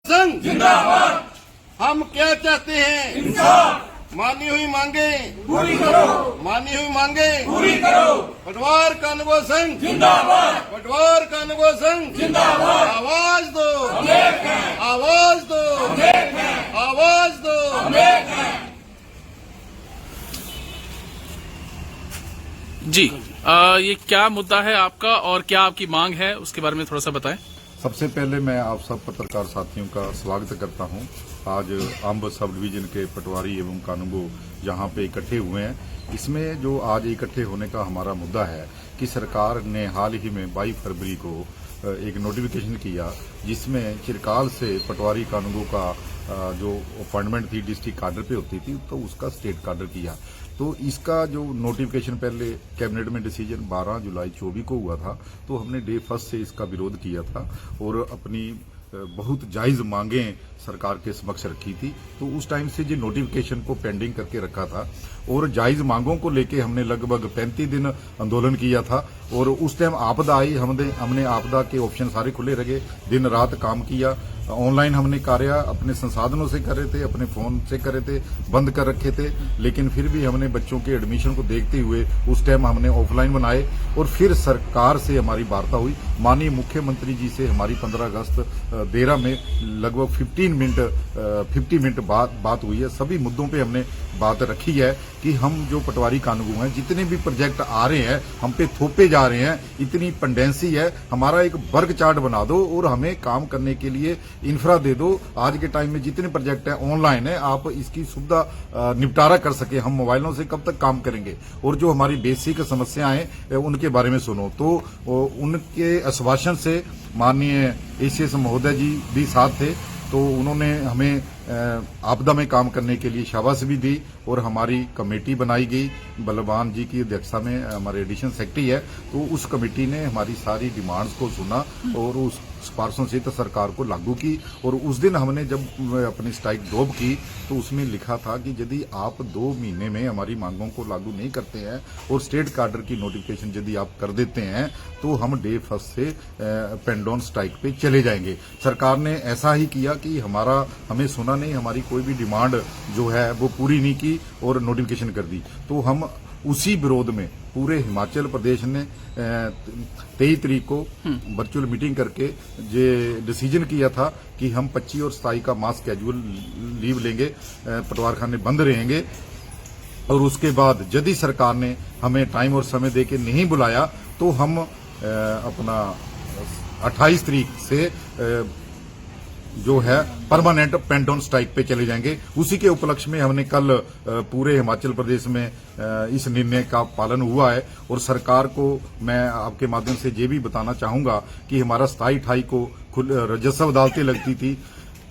संघ जिंदाबाद। हम क्या चाहते हैं? इंसाफ मानी हुई मांगे पूरी करो, मानी हुई मांगे पूरी करो। पटवार कानून संघ जिंदाबाद, पटवार कानून संघ जिंदाबाद। आवाज दो, हम एक हैं, आवाज दो, हम एक हैं, आवाज दो। हम एक हैं। जी ये क्या मुद्दा है आपका और क्या आपकी मांग है, उसके बारे में थोड़ा सा बताएं। सबसे पहले मैं आप सब पत्रकार साथियों का स्वागत करता हूं। आज अंब सब डिवीजन के पटवारी एवं कानूनगो जहां पे इकट्ठे हुए हैं, इसमें जो आज इकट्ठे होने का हमारा मुद्दा है कि सरकार ने हाल ही में 22 फरवरी को एक नोटिफिकेशन किया जिसमें चिरकाल से पटवारी कानूनगो का जो अपॉइंटमेंट थी डिस्ट्रिक्ट काडर पे होती थी तो उसका स्टेट काडर किया। तो इसका जो नोटिफिकेशन पहले कैबिनेट में डिसीजन 12 जुलाई 24 को हुआ था, तो हमने डे फर्स्ट से इसका विरोध किया था और अपनी बहुत जायज मांगें सरकार के समक्ष रखी थी। तो उस टाइम से जो नोटिफिकेशन को पेंडिंग करके रखा था और जायज मांगों को लेके हमने लगभग 35 दिन आंदोलन किया था। और उस टाइम आपदा आई, हमने आपदा के ऑप्शन सारे खुले रखे, दिन रात काम किया। ऑनलाइन हमने कार्य अपने संसाधनों से कर रहे थे, अपने फोन से कर रहे थे, बंद कर रखे थे, लेकिन फिर भी हमने बच्चों के एडमिशन को देखते हुए उस टाइम हमने ऑफलाइन बनाए। और फिर सरकार से हमारी वार्ता हुई, माननीय मुख्यमंत्री जी से हमारी 15 अगस्त देरा में लगभग 50 मिनट बात हुई है। सभी मुद्दों पे हमने बात रखी है कि हम जो पटवारी कानूनगो हैं, जितने भी प्रोजेक्ट आ रहे हैं हम पे थोपे जा रहे हैं, इतनी पेंडेंसी है, हमारा एक वर्ग चार्ट बना दो और हमें काम करने के लिए इंफ्रा दे दो। आज के टाइम में जितने प्रोजेक्ट हैं ऑनलाइन है, आप इसकी सुविधा निपटारा कर सके। हम मोबाइलों से कब तक काम करेंगे? और जो हमारी बेसिक समस्याएं हैं उनके बारे में सुनो। तो उनके आश्वासन से माननीय एसीएस महोदय जी भी साथ थे, तो उन्होंने हमें आपदा में काम करने के लिए शाबाश भी दी और हमारी कमेटी बनाई गई बलवान जी की अध्यक्षता में। हमारे एडिशनल सेक्रेटरी है, तो उस कमेटी ने हमारी सारी डिमांड्स को सुना और उस सिफारिशों से तो सरकार को लागू की। और उस दिन हमने जब अपनी स्ट्राइक ड्रॉप की तो उसमें लिखा था कि यदि आप 2 महीने में हमारी मांगों को लागू नहीं करते हैं और स्टेट काडर की नोटिफिकेशन यदि आप कर देते हैं तो हम डे फर्स्ट से पेंडोन स्ट्राइक पे चले जाएंगे। सरकार ने ऐसा ही किया कि हमें सुना नहीं, हमारी कोई भी डिमांड जो है वो पूरी नहीं की और नोटिफिकेशन कर दी। तो हम उसी विरोध में पूरे हिमाचल प्रदेश ने 23 तारीख को वर्चुअल मीटिंग करके ये डिसीजन किया था कि हम 25 और 27 का मास कैजुअल लीव लेंगे, पटवार खाने बंद रहेंगे। और उसके बाद यदि सरकार ने हमें टाइम और समय देके नहीं बुलाया तो हम अपना 28 तारीख से जो है परमानेंट पेंडोन स्ट्राइक पे चले जाएंगे। उसी के उपलक्ष्य में हमने कल पूरे हिमाचल प्रदेश में इस निर्णय का पालन हुआ है। और सरकार को मैं आपके माध्यम से ये भी बताना चाहूंगा कि हमारा 27-28 को राजस्व अदालतें लगती थी,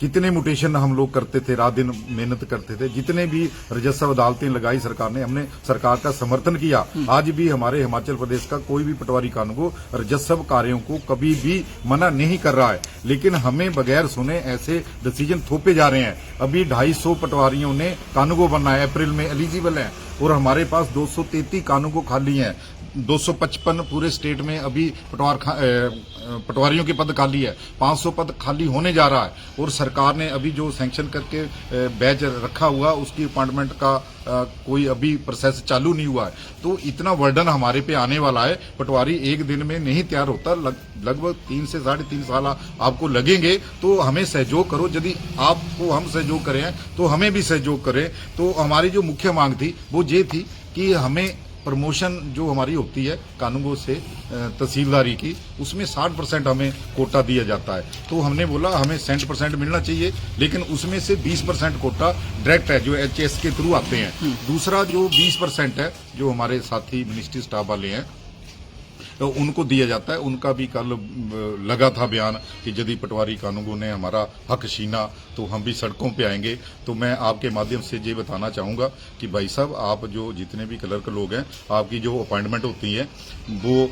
कितने म्यूटेशन हम लोग करते थे, रात दिन मेहनत करते थे, जितने भी राजस्व अदालतें लगाई सरकार ने, हमने सरकार का समर्थन किया। आज भी हमारे हिमाचल प्रदेश का कोई भी पटवारी कानूनगो राजस्व कार्यों को कभी भी मना नहीं कर रहा है, लेकिन हमें बगैर सुने ऐसे डिसीजन थोपे जा रहे हैं। अभी 250 पटवारियों ने कानूनगो बनना है, अप्रैल में एलिजिबल है और हमारे पास 233 कानूनगो खाली हैं। 255 पूरे स्टेट में अभी पटवारियों के पद खाली है, 500 पद खाली होने जा रहा है। और सरकार ने अभी जो सैंक्शन करके बैच रखा हुआ उसकी अपॉइंटमेंट का कोई अभी प्रोसेस चालू नहीं हुआ है। तो इतना वर्डन हमारे पे आने वाला है, पटवारी एक दिन में नहीं तैयार होता, लगभग 3 से 3.5 साल आपको लगेंगे। तो हमें सहयोग करो, यदि आपको हम सहयोग करें तो हमें भी सहयोग करें। तो हमारी जो मुख्य मांग थी वो ये थी कि हमें प्रमोशन जो हमारी होती है कानूनगो से तहसीलदारी की, उसमें 60% हमें कोटा दिया जाता है। तो हमने बोला हमें 60% मिलना चाहिए, लेकिन उसमें से 20% कोटा डायरेक्ट है जो एचएस के थ्रू आते हैं। दूसरा जो 20% है जो हमारे साथी मिनिस्ट्री स्टाफ वाले हैं तो उनको दिया जाता है। उनका भी कल लगा था बयान कि यदि पटवारी कानूनगो ने हमारा हक छीना तो हम भी सड़कों पे आएंगे। तो मैं आपके माध्यम से ये बताना चाहूंगा कि भाई साहब, आप जो जितने भी क्लर्क लोग हैं, आपकी जो अपॉइंटमेंट होती है वो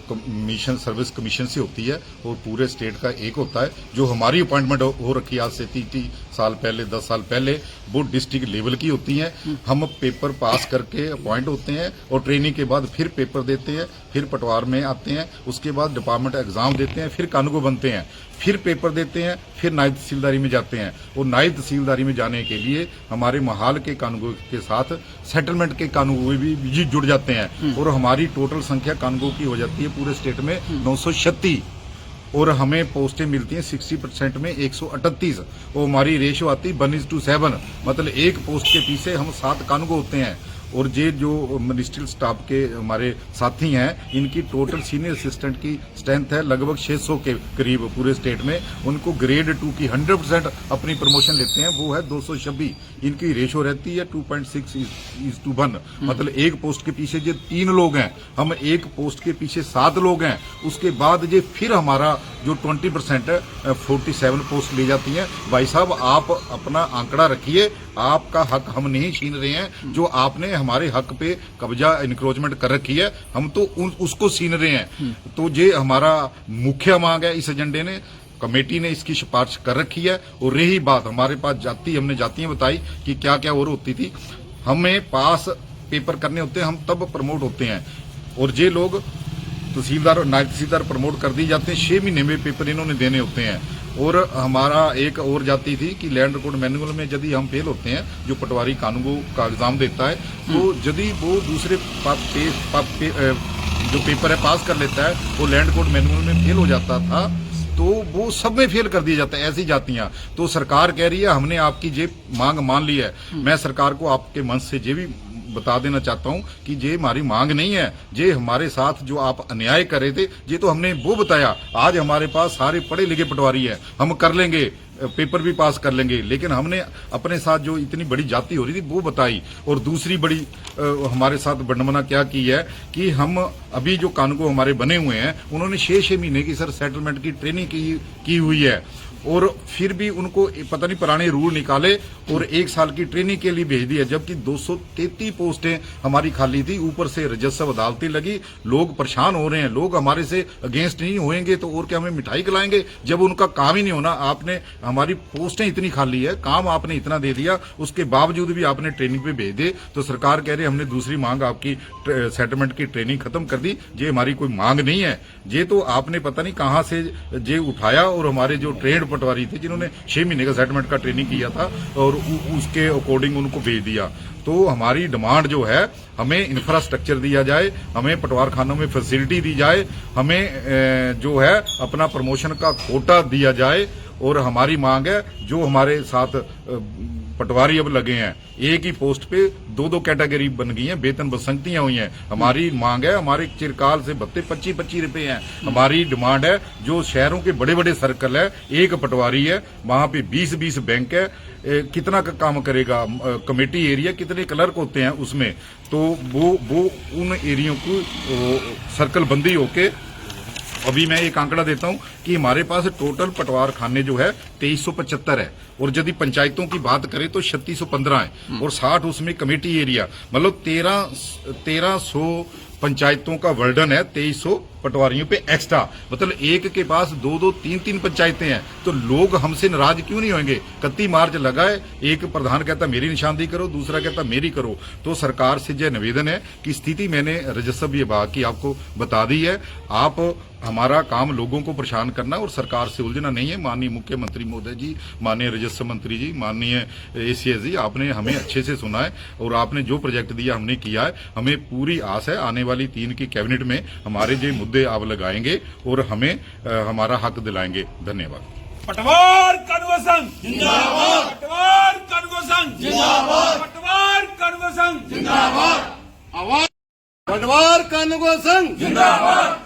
कमीशन सर्विस कमीशन से होती है और पूरे स्टेट का एक होता है। जो हमारी अपॉइंटमेंट हो रखी है आज से 30 साल पहले 10 साल पहले वो डिस्ट्रिक्ट लेवल की होती हैं। हम पेपर पास करके अपॉइंट होते हैं और ट्रेनिंग के बाद फिर पेपर देते हैं, फिर पटवार में आते हैं, उसके बाद डिपार्टमेंट एग्जाम देते हैं, फिर कानूगो बनते हैं, फिर पेपर देते हैं, फिर नायब तहसीलदारी में जाते हैं। और नायब तहसीलदारी में जाने के लिए हमारे महाल के कानूगो के साथ सेटलमेंट के कानूगो भी जुड़ जाते हैं और हमारी टोटल संख्या कानूगो की हो जाती है पूरे स्टेट में 936 और हमें पोस्टें मिलती हैं 60% में 138 और हमारी रेशो आती है 1:7, मतलब एक पोस्ट के पीछे हम 7 कानूगो होते हैं। और ये जो मिनिस्ट्रियल स्टाफ के हमारे साथी हैं, इनकी टोटल सीनियर असिस्टेंट की स्ट्रेंथ है लगभग 600 के करीब पूरे स्टेट में। उनको ग्रेड 2 की 100% अपनी प्रमोशन लेते हैं, वो है 226। इनकी रेशो रहती है 2.6:1, मतलब एक पोस्ट के पीछे ये 3 लोग हैं, हम एक पोस्ट के पीछे 7 लोग हैं। उसके बाद ये फिर हमारा जो 20% है 47 पोस्ट ले जाती हैं। भाई साहब, आप अपना आंकड़ा रखिए, आपका हक हम नहीं छीन रहे हैं। जो आपने हमारे हक पे कब्जा इंक्रोचमेंट कर रखी है, हम तो उसको छीन रहे हैं। तो ये हमारा मुख्य मांग है। इस एजेंडे ने कमेटी ने इसकी सिफारिश कर रखी है। और रही बात हमारे पास हमने जातियां बताई कि क्या क्या और होती थी। हमें पास पेपर करने होते हैं, हम तब प्रमोट होते हैं। और ये लोग तहसीलदार और नायब तहसीलदार प्रमोट कर दी जाते हैं, 6 महीने में पेपर इन्होंने देने होते हैं। और हमारा एक और जाती थी कि लैंड रिकॉर्ड मैनुअल में यदि हम फेल होते हैं, जो पटवारी कानूगो का एग्जाम देता है, तो यदि वो दूसरे जो पेपर है पास कर लेता है, वो लैंड रिकॉर्ड मैनुअल में फेल हो जाता था, तो वो सब में फेल कर दिया जाता है। ऐसी जातियां तो सरकार कह रही है हमने आपकी ये मांग मान ली है। मैं सरकार को आपके मंच से ये भी बता देना चाहता हूं कि ये हमारी मांग नहीं है। ये हमारे साथ जो आप अन्याय कर रहे थे, ये तो हमने वो बताया। आज हमारे पास सारे पढ़े लिखे पटवारी हैं, हम कर लेंगे, पेपर भी पास कर लेंगे, लेकिन हमने अपने साथ जो इतनी बड़ी जाति हो रही थी वो बताई। और दूसरी बड़ी हमारे साथ विडंबना क्या की है कि हम अभी जो कानूगो हमारे बने हुए हैं, उन्होंने 6 महीने की सर सेटलमेंट की ट्रेनिंग की हुई है और फिर भी उनको पता नहीं पुराने रूल निकाले और 1 साल की ट्रेनिंग के लिए भेज दिया, जबकि 233 पोस्टें हमारी खाली थी। ऊपर से राजस्व अदालतें लगी, लोग परेशान हो रहे हैं। लोग हमारे से अगेंस्ट नहीं होंगे तो और क्या हमें मिठाई खिलाएंगे, जब उनका काम ही नहीं होना। आपने हमारी पोस्टें इतनी खाली है, काम आपने इतना दे दिया, उसके बावजूद भी आपने ट्रेनिंग पे भेज दे। तो सरकार कह रही हमने दूसरी मांग आपकी सेटलमेंट की ट्रेनिंग खत्म कर दी। ये हमारी कोई मांग नहीं है, ये तो आपने पता नहीं कहां से ये उठाया। और हमारे जो ट्रेड पटवारी थे जिन्होंने 6 महीने का सेटलमेंट का ट्रेनिंग किया था और उसके अकॉर्डिंग उनको भेज दिया। तो हमारी डिमांड जो है, हमें इंफ्रास्ट्रक्चर दिया जाए, हमें पटवार खानों में फैसिलिटी दी जाए, हमें जो है अपना प्रमोशन का कोटा दिया जाए। और हमारी मांग है जो हमारे साथ पटवारी अब लगे हैं, एक ही पोस्ट पे 2-2 कैटेगरी बन गई हैं, वेतन बसंगतियां हुई हैं। हमारी मांग है, हमारे चिरकाल से भत्ते 25-25 रुपए हैं। हमारी डिमांड है जो शहरों के बड़े बड़े सर्कल है, एक पटवारी है, वहां पे 20-20 बैंक है, कितना का काम करेगा? कमेटी एरिया कितने क्लर्क होते हैं उसमें, तो वो उन एरियो को सर्कल बंदी होके, अभी मैं एक आंकड़ा देता हूं कि हमारे पास टोटल पटवार खाने जो है 2375 है और यदि पंचायतों की बात करें तो 3615 है और 60 उसमें कमेटी एरिया, मतलब 1300 पंचायतों का वर्डन है, 2300 पटवारियों पे एक्स्ट्रा, मतलब एक के पास 2-2, 3-3 पंचायतें हैं। तो लोग हमसे नाराज क्यों नहीं होंगे? 31 मार्च लगाए, एक प्रधान कहता मेरी निशानदेही करो, दूसरा कहता मेरी करो। तो सरकार से यह निवेदन है कि स्थिति मैंने राजस्व विभाग की आपको बता दी है। आप हमारा काम लोगों को परेशान करना और सरकार से उलझना नहीं है। माननीय मुख्यमंत्री महोदय जी, माननीय राजस्व मंत्री जी, माननीय एसीएस जी, आपने हमें अच्छे से सुना है और आपने जो प्रोजेक्ट दिया हमने किया है। हमें पूरी आस है आने वाली 3 की कैबिनेट में हमारे जो मुद्दे आप लगाएंगे और हमें हमारा हक दिलाएंगे। धन्यवाद। पटवार कानूगो संघ जिंदाबाद, पटवार कानूगो संघ जिंदाबाद, पटवार कानूगो संघ जिंदाबाद, आवाज पटवार कानूगो संघ जिंदाबाद।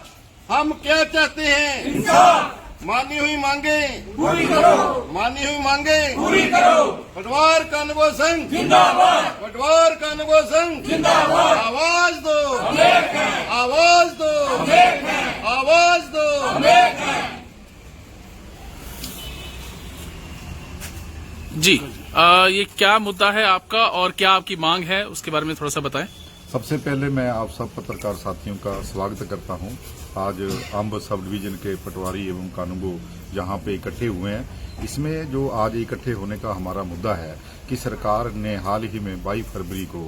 हम क्या चाहते हैं? इंसाफ, मानी हुई मांगे पूरी करो, मानी हुई मांगे पूरी करो, पटवार कानूगो संघ जिंदाबाद, पटवार कानूगो संघ जिंदाबाद। आवाज दो, हम एक हैं, आवाज दो, हम एक हैं, आवाज दो। हम एक हैं। जी, ये क्या मुद्दा है आपका और क्या आपकी मांग है, उसके बारे में थोड़ा सा बताएं। सबसे पहले मैं आप सब पत्रकार साथियों का स्वागत करता हूं। आज अंब सब डिवीजन के पटवारी एवं कानूनगो जहां पे इकट्ठे हुए हैं, इसमें जो आज इकट्ठे होने का हमारा मुद्दा है कि सरकार ने हाल ही में 22 फरवरी को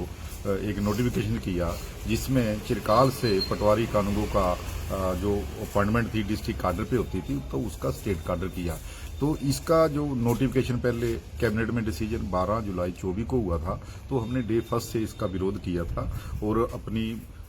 एक नोटिफिकेशन किया जिसमें चिरकाल से पटवारी कानूनगो का जो अपॉइंटमेंट थी डिस्ट्रिक्ट काडर पे होती थी तो उसका स्टेट काडर किया। तो इसका जो नोटिफिकेशन पहले कैबिनेट में डिसीजन 12 जुलाई 24 को हुआ था, तो हमने डे फर्स्ट से इसका विरोध किया था और अपनी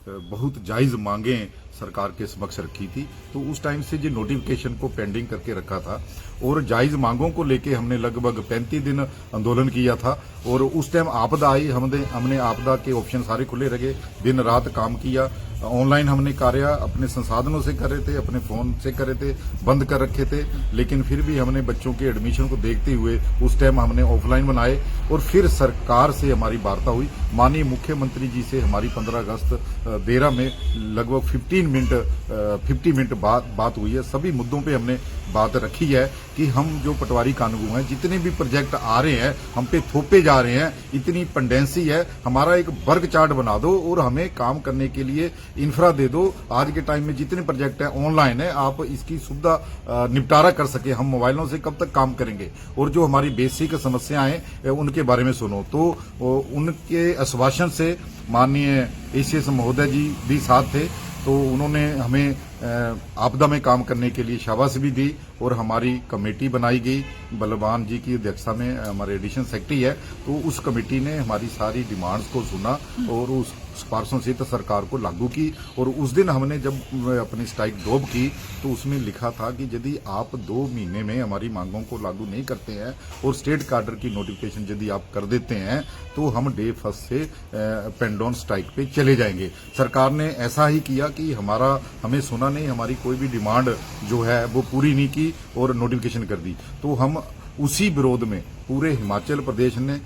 बहुत जायज मांगें सरकार के समक्ष रखी थी। तो उस टाइम से जो नोटिफिकेशन को पेंडिंग करके रखा था और जायज मांगों को लेके हमने लगभग 35 दिन आंदोलन किया था। और उस टाइम आपदा आई, हमने आपदा के ऑप्शन सारे खुले रखे, दिन रात काम किया। ऑनलाइन हमने कार्य अपने संसाधनों से कर रहे थे, अपने फोन से कर रहे थे, बंद कर रखे थे, लेकिन फिर भी हमने बच्चों के एडमिशन को देखते हुए उस टाइम हमने ऑफलाइन बनाए। और फिर सरकार से हमारी वार्ता हुई, माननीय मुख्यमंत्री जी से हमारी 15 अगस्त 13 में लगभग 50 मिनट बात हुई है। सभी मुद्दों पे हमने बात रखी है कि हम जो पटवारी कानूनगो हैं, जितने भी प्रोजेक्ट आ रहे हैं हम पे थोपे जा रहे हैं, इतनी पेंडेंसी है, हमारा एक वर्ग चार्ट बना दो और हमें काम करने के लिए इंफ्रा दे दो। आज के टाइम में जितने प्रोजेक्ट है ऑनलाइन है, आप इसकी सुविधा निपटारा कर सके। हम मोबाइलों से कब तक काम करेंगे? और जो हमारी बेसिक समस्याएं हैं उनके बारे में सुनो। तो उनके आश्वासन से माननीय एसीएस महोदय जी भी साथ थे, तो उन्होंने हमें आपदा में काम करने के लिए शाबाशी भी दी और हमारी कमेटी बनाई गई बलवान जी की अध्यक्षता में। हमारे एडिशनल सेक्रेटरी है, तो उस कमेटी ने हमारी सारी डिमांड्स को सुना और उस सिफारिशों से तो सरकार को लागू की। और उस दिन हमने जब अपनी स्ट्राइक ड्रॉप की तो उसमें लिखा था कि यदि आप 2 महीने में हमारी मांगों को लागू नहीं करते हैं और स्टेट काडर की नोटिफिकेशन यदि आप कर देते हैं तो हम डे फर्स्ट से पेंडोन स्ट्राइक पे चले जाएंगे। सरकार ने ऐसा ही किया कि हमें सुना नहीं, हमारी कोई भी डिमांड जो है वो पूरी नहीं की और नोटिफिकेशन कर दी। तो हम उसी विरोध में पूरे हिमाचल प्रदेश ने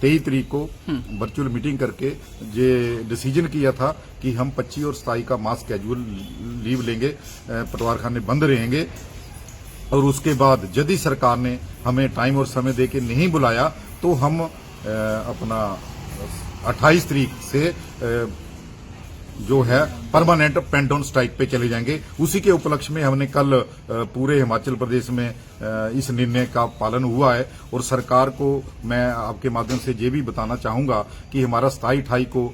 23 तारीख को वर्चुअल मीटिंग करके ये डिसीजन किया था कि हम 25 और 27 का मास कैजुअल लीव लेंगे, पटवारखाने बंद रहेंगे। और उसके बाद यदि सरकार ने हमें टाइम और समय देके नहीं बुलाया तो हम अपना 28 तारीख से जो है परमानेंट पेंडोन स्ट्राइक पे चले जाएंगे। उसी के उपलक्ष्य में हमने कल पूरे हिमाचल प्रदेश में इस निर्णय का पालन हुआ है। और सरकार को मैं आपके माध्यम से ये भी बताना चाहूंगा कि हमारा 27-28 को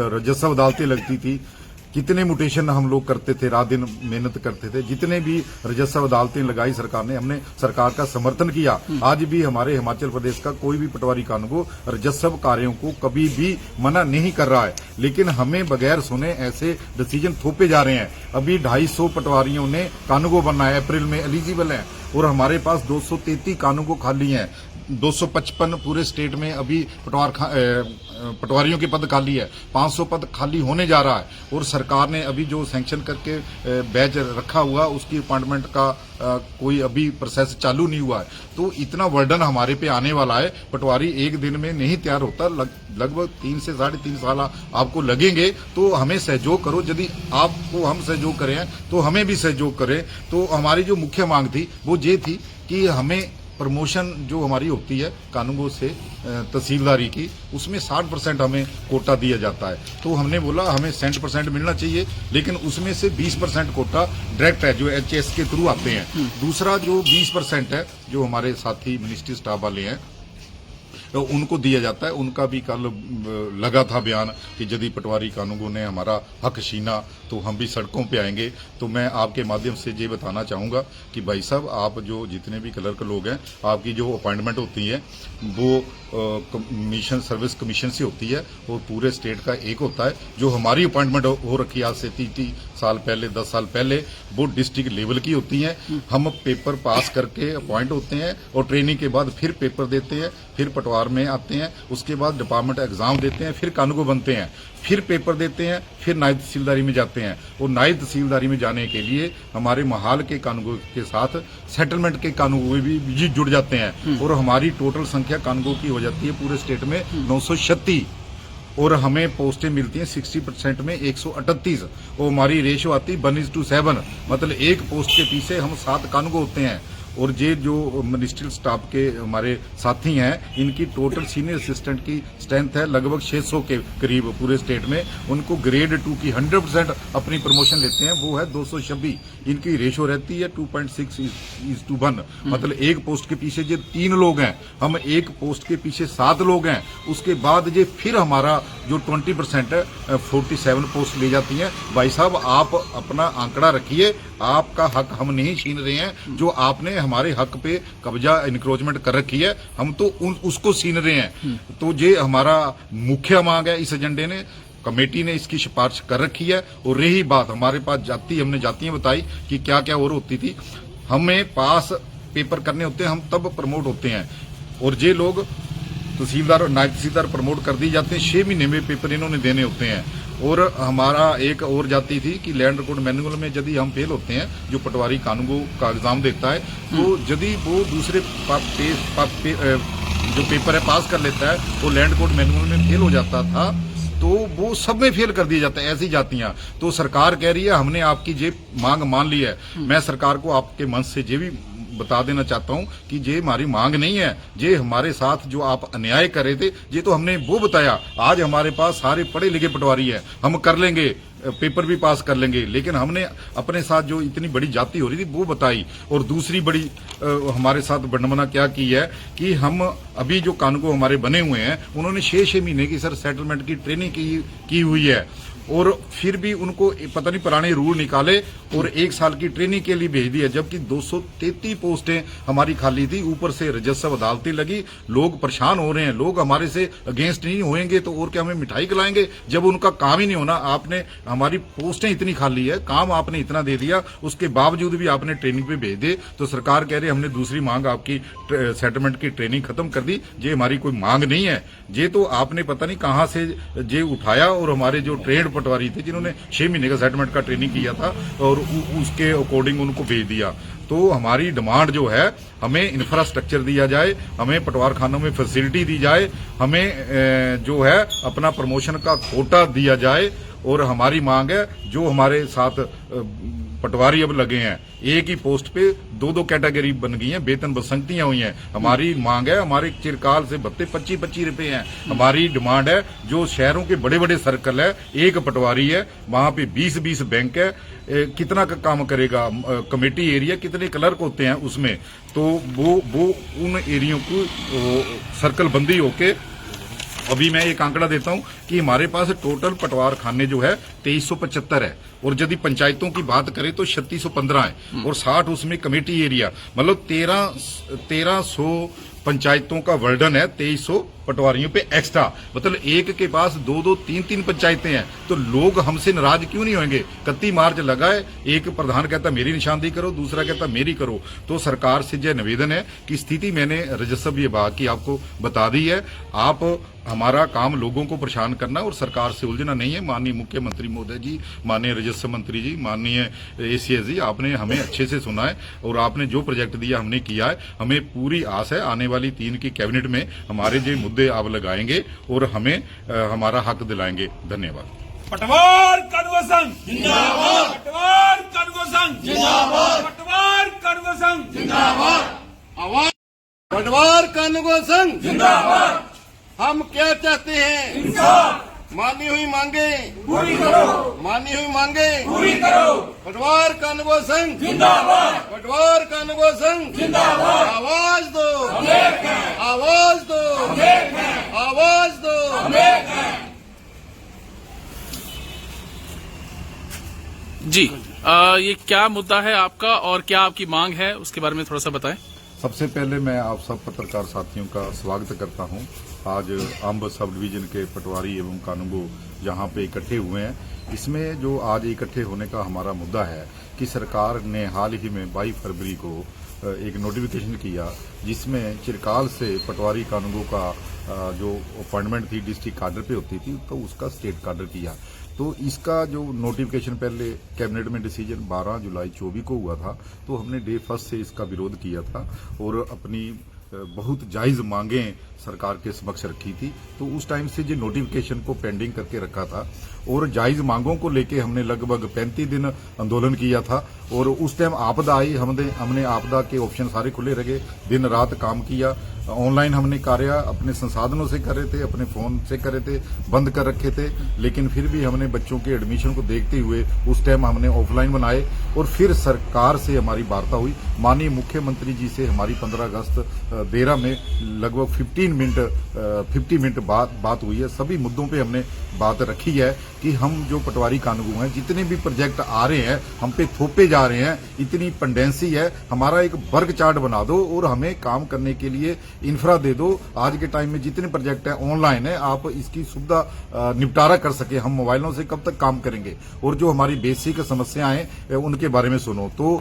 राजस्व अदालतें लगती थी, कितने म्यूटेशन हम लोग करते थे, रात दिन मेहनत करते थे, जितने भी राजस्व अदालतें लगाई सरकार ने, हमने सरकार का समर्थन किया। आज भी हमारे हिमाचल प्रदेश का कोई भी पटवारी कानूनगो राजस्व कार्यों को कभी भी मना नहीं कर रहा है, लेकिन हमें बगैर सुने ऐसे डिसीजन थोपे जा रहे हैं। अभी 250 पटवारियों ने कानूनगो बनना है, अप्रैल में एलिजिबल है और हमारे पास 233 कानूनगो खाली हैं। 255 पूरे स्टेट में अभी पटवारियों के पद खाली है, 500 पद खाली होने जा रहा है। और सरकार ने अभी जो सैंक्शन करके बैच रखा हुआ उसकी अपॉइंटमेंट का कोई अभी प्रोसेस चालू नहीं हुआ है। तो इतना वर्डन हमारे पे आने वाला है, पटवारी एक दिन में नहीं तैयार होता, लगभग 3 से 3.5 साल आपको लगेंगे। तो हमें सहयोग करो, यदि आपको हम सहयोग करें तो हमें भी सहयोग करें। तो हमारी जो मुख्य मांग थी वो ये थी कि हमें प्रमोशन जो हमारी होती है कानूनगो से तहसीलदारी की, उसमें 60% हमें कोटा दिया जाता है। तो हमने बोला हमें 60% मिलना चाहिए, लेकिन उसमें से 20% कोटा डायरेक्ट है जो एचएस के थ्रू आते हैं। दूसरा जो 20% है जो हमारे साथी मिनिस्ट्री स्टाफ वाले हैं तो उनको दिया जाता है। उनका भी कल लगा था बयान कि यदि पटवारी कानूनगो ने हमारा हक छीना तो हम भी सड़कों पे आएंगे। तो मैं आपके माध्यम से ये बताना चाहूंगा कि भाई साहब, आप जो जितने भी क्लर्क लोग हैं, आपकी जो अपॉइंटमेंट होती है वो कमीशन सर्विस कमीशन से होती है और पूरे स्टेट का एक होता है। जो हमारी अपॉइंटमेंट हो रखी है आज से 30 साल पहले, 10 साल पहले, वो डिस्ट्रिक्ट लेवल की होती है। हम पेपर पास करके अपॉइंट होते हैं और ट्रेनिंग के बाद फिर पेपर देते हैं, फिर पटवार में आते हैं, उसके बाद डिपार्टमेंट एग्जाम देते हैं, फिर कानूनगो बनते हैं, फिर पेपर देते हैं, फिर नायब तहसीलदारी में जाते हैं। और नायब तहसीलदारी में जाने के लिए हमारे महाल के कानूनगो के साथ सेटलमेंट के कानूनगो भी जुड़ जाते हैं। और हमारी टोटल संख्या कानूनगो की हो जाती है पूरे स्टेट में 936 और हमें पोस्टें मिलती हैं 60% में 138 और हमारी रेशो आती है 1:7, मतलब एक पोस्ट के पीछे हम 7 कानूनगो होते हैं। और ये जो मिनिस्ट्रियल स्टाफ के हमारे साथी हैं, इनकी टोटल सीनियर असिस्टेंट की स्ट्रेंथ है लगभग 600 के करीब पूरे स्टेट में। उनको ग्रेड 2 की 100% अपनी प्रमोशन लेते हैं, वो है 226। इनकी रेशो रहती है 2.6:1, मतलब एक पोस्ट के पीछे ये 3 लोग हैं, हम एक पोस्ट के पीछे 7 लोग हैं। उसके बाद ये फिर हमारा जो 20% है 47 पोस्ट ले जाती हैं। भाई साहब, आप अपना आंकड़ा रखिए, आपका हक हम नहीं छीन रहे हैं। जो आपने हमारे हक पे कब्जा इंक्रोचमेंट कर रखी है, हम तो उसको छीन रहे हैं। तो ये हमारा मुख्य मांग है। इस एजेंडे ने कमेटी ने इसकी सिफारिश कर रखी है। और रही बात हमारे पास हमने जातियां बताई कि क्या क्या और होती थी। हमें पास पेपर करने होते हैं, हम तब प्रमोट होते हैं। और ये लोग तहसीलदार और नायब तहसीलदार प्रमोट कर दिए जाते हैं, 6 महीने में पेपर इन्होंने देने होते हैं। और हमारा एक और जाति थी कि लैंड रिकॉर्ड मैनुअल में यदि हम फेल होते हैं, जो पटवारी कानूनगो का एग्जाम देता है, तो यदि वो दूसरे जो पेपर है पास कर लेता है, वो लैंड रिकॉर्ड मैनुअल में फेल हो जाता था, तो वो सब में फेल कर दिया जाता है। ऐसी जातियां तो सरकार कह रही है हमने आपकी ये मांग मान ली है। मैं सरकार को आपके मंच से ये भी बता देना चाहता हूं कि ये हमारी मांग नहीं है। ये हमारे साथ जो आप अन्याय कर रहे थे, ये तो हमने वो बताया। आज हमारे पास सारे पढ़े लिखे पटवारी है, हम कर लेंगे, पेपर भी पास कर लेंगे। लेकिन हमने अपने साथ जो इतनी बड़ी जाति हो रही थी वो बताई। और दूसरी बड़ी हमारे साथ विडंबना क्या की है कि हम अभी जो कानूनगो हमारे बने हुए हैं, उन्होंने 6 महीने की सर सेटलमेंट की ट्रेनिंग की हुई है। और फिर भी उनको पता नहीं पुराने रूल निकाले और 1 साल की ट्रेनिंग के लिए भेज दिया, जबकि 233 पोस्टें हमारी खाली थी। ऊपर से राजस्व अदालतें लगी, लोग परेशान हो रहे हैं। लोग हमारे से अगेंस्ट नहीं होंगे तो और क्या हमें मिठाई खिलाएंगे, जब उनका काम ही नहीं होना। आपने हमारी पोस्टें इतनी खाली है, काम आपने इतना दे दिया, उसके बावजूद भी आपने ट्रेनिंग पे भेज दे। तो सरकार कह रही है हमने दूसरी मांग आपकी सेटलमेंट की ट्रेनिंग खत्म कर दी। ये हमारी कोई मांग नहीं है, ये तो आपने पता नहीं कहां से ये उठाया। और हमारे जो ट्रेड पटवारी थे जिन्होंने 6 महीने का सेटलमेंट का ट्रेनिंग किया था और उसके अकॉर्डिंग उनको भेज दिया। तो हमारी डिमांड जो है, हमें इंफ्रास्ट्रक्चर दिया जाए, हमें पटवार खानों में फैसिलिटी दी जाए, हमें जो है अपना प्रमोशन का कोटा दिया जाए। और हमारी मांग है जो हमारे साथ पटवारी अब लगे हैं, एक ही पोस्ट पे 2-2 कैटेगरी बन गई हैं, वेतन बसंतियां हुई हैं। हमारी मांग है, हमारे चिरकाल से भत्ते 25-25 रुपए हैं। हमारी डिमांड है जो शहरों के बड़े बड़े सर्कल है, एक पटवारी है, वहां पे 20-20 बैंक है, कितना का काम करेगा? कमेटी एरिया कितने क्लर्क होते हैं उसमें, तो वो उन एरियो को सर्कल बंदी होके अभी मैं एक आंकड़ा देता हूं कि हमारे पास टोटल पटवार खाने जो है 2375 है। और यदि पंचायतों की बात करें तो 3615 है। और 60 उसमें कमेटी एरिया, मतलब 1300 पंचायतों का वर्डन है 2300 पटवारियों पे एक्स्ट्रा। मतलब एक के पास 2-2, 3-3 पंचायतें हैं, तो लोग हमसे नाराज क्यों नहीं होंगे? 31 मार्च लगा है, एक प्रधान कहता मेरी निशानदेही करो, दूसरा कहता मेरी करो। तो सरकार से यह निवेदन है कि स्थिति मैंने राजस्व विभाग की आपको बता दी है। आप हमारा काम लोगों को परेशान करना और सरकार से उलझना नहीं है। माननीय मुख्यमंत्री महोदय जी, माननीय राजस्व मंत्री जी, माननीय एसीएस जी, आपने हमें अच्छे से सुना है और आपने जो प्रोजेक्ट दिया हमने किया है। हमें पूरी आस है आने वाली 3 की कैबिनेट में हमारे जो मुद्दे आप लगाएंगे और हमें हमारा हक दिलाएंगे। धन्यवाद। पटवार कानूनगो संघ जिंदाबाद, पटवार कानूनगो संघ जिंदाबाद, पटवार कानूनगो संघ जिंदाबाद, आवाज पटवार कानूनगो संघ जिंदाबाद। हम क्या चाहते हैं? इंसाफ, मानी हुई मांगे पूरी करो, मानी हुई मांगे पूरी करो। पटवार कानूनगो संघ जिंदाबाद, पटवार कानूनगो संघ जिंदाबाद। आवाज दो, हम एक हैं, आवाज दो, हम एक हैं, आवाज दो। हम एक हैं। जी, ये क्या मुद्दा है आपका और क्या आपकी मांग है, उसके बारे में थोड़ा सा बताएं। सबसे पहले मैं आप सब पत्रकार साथियों का स्वागत करता हूं। आज अंब सब डिवीजन के पटवारी एवं कानूनगो जहां पे इकट्ठे हुए हैं, इसमें जो आज इकट्ठे होने का हमारा मुद्दा है कि सरकार ने हाल ही में 22 फरवरी को एक नोटिफिकेशन किया जिसमें चिरकाल से पटवारी कानूनगो का जो अपॉइंटमेंट थी डिस्ट्रिक्ट काडर पे होती थी, तो उसका स्टेट काडर किया। तो इसका जो नोटिफिकेशन पहले कैबिनेट में डिसीजन 12 जुलाई 24 को हुआ था, तो हमने डे 1 से इसका विरोध किया था और अपनी बहुत जायज मांगें सरकार के समक्ष रखी थी। तो उस टाइम से जो नोटिफिकेशन को पेंडिंग करके रखा था और जायज मांगों को लेके हमने लगभग 35 दिन आंदोलन किया था। और उस टाइम आपदा आई, हमने आपदा के ऑप्शन सारे खुले रखे, दिन रात काम किया। ऑनलाइन हमने कार्य अपने संसाधनों से कर रहे थे, अपने फोन से कर रहे थे, बंद कर रखे थे, लेकिन फिर भी हमने बच्चों के एडमिशन को देखते हुए उस टाइम हमने ऑफलाइन बनाए। और फिर सरकार से हमारी वार्ता हुई, माननीय मुख्यमंत्री जी से हमारी 15 अगस्त देरा में लगभग 50 मिनट बात हुई है। सभी मुद्दों पे हमने बात रखी है कि हम जो पटवारी कानून हैं, जितने भी प्रोजेक्ट आ रहे हैं हम पे थोपे जा रहे हैं, इतनी पेंडेंसी है, हमारा एक वर्ग चार्ट बना दो और हमें काम करने के लिए इंफ्रा दे दो। आज के टाइम में जितने प्रोजेक्ट हैं ऑनलाइन है, आप इसकी सुविधा निपटारा कर सके। हम मोबाइलों से कब तक काम करेंगे? और जो हमारी बेसिक समस्याएं हैं उनके बारे में सुनो। तो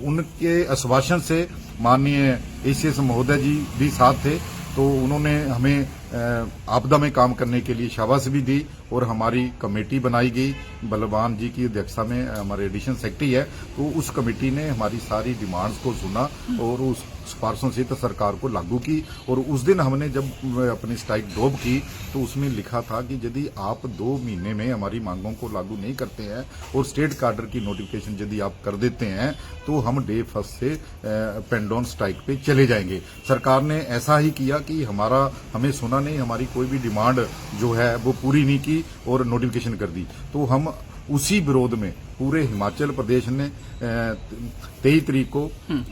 उनके आश्वासन से माननीय एसीएस महोदय जी भी साथ थे, तो उन्होंने हमें आपदा में काम करने के लिए शाबाश भी दी और हमारी कमेटी बनाई गई। बलवान जी की अध्यक्षता में हमारे एडिशनल सेक्रेटरी है, तो उस कमेटी ने हमारी सारी डिमांड्स को सुना और उस सिफारिशों से तो सरकार को लागू की। और उस दिन हमने जब अपनी स्ट्राइक ड्रॉप की तो उसमें लिखा था कि यदि आप 2 महीने में हमारी मांगों को लागू नहीं करते हैं और स्टेट कार्डर की नोटिफिकेशन यदि आप कर देते हैं तो हम डे 1 से पेंडोन स्ट्राइक पे चले जाएंगे। सरकार ने ऐसा ही किया कि हमें सुना नहीं, हमारी कोई भी डिमांड जो है वो पूरी नहीं की और नोटिफिकेशन कर दी। तो हम उसी विरोध में पूरे हिमाचल प्रदेश ने 23 तारीख को